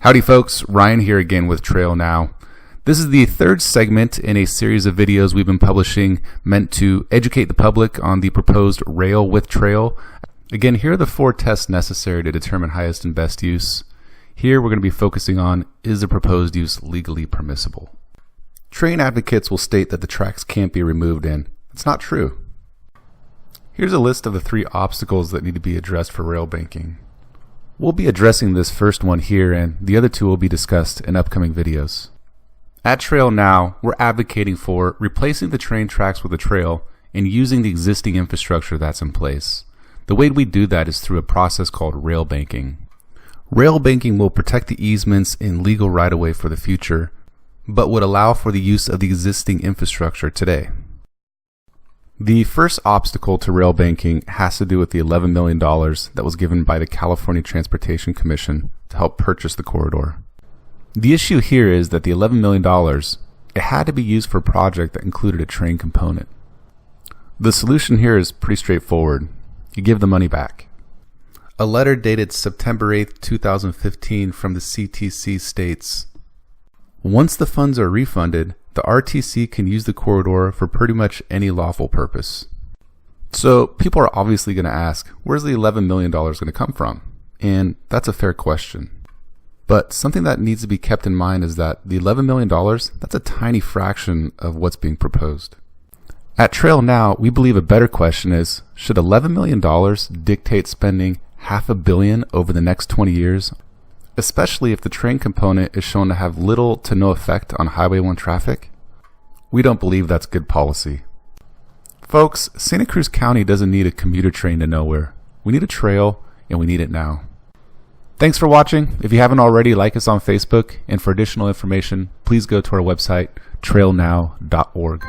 Howdy folks, Ryan here again with Trail Now. This is the third segment in a series of videos we've been publishing meant to educate the public on the proposed Rail with Trail. Again, here are the 4 tests necessary to determine highest and best use. Here we're going to be focusing on, is the proposed use legally permissible? Train advocates will state that the tracks can't be removed, and it's not true. Here's a list of the 3 obstacles that need to be addressed for rail banking. We'll be addressing this first one here, and the other 2 will be discussed in upcoming videos. At Trail Now, we're advocating for replacing the train tracks with a trail and using the existing infrastructure that's in place. The way we do that is through a process called railbanking. Railbanking will protect the easements in legal right-of-way for the future, but would allow for the use of the existing infrastructure today. The first obstacle to rail banking has to do with the $11 million that was given by the California Transportation Commission to help purchase the corridor. The issue here is that the $11 million, it had to be used for a project that included a train component. The solution here is pretty straightforward. You give the money back. A letter dated September 8, 2015 from the CTC states, once the funds are refunded, the RTC can use the corridor for pretty much any lawful purpose. So people are obviously going to ask, where's the $11 million going to come from? And that's a fair question. But something that needs to be kept in mind is that the $11 million, that's a tiny fraction of what's being proposed. At Trail Now, we believe a better question is, should $11 million dictate spending $500 million over the next 20 years? Especially if the train component is shown to have little to no effect on Highway 1 traffic? We don't believe that's good policy. Folks, Santa Cruz County doesn't need a commuter train to nowhere. We need a trail, and we need it now. Thanks for watching. If you haven't already, like us on Facebook, and for additional information, please go to our website, trailnow.org.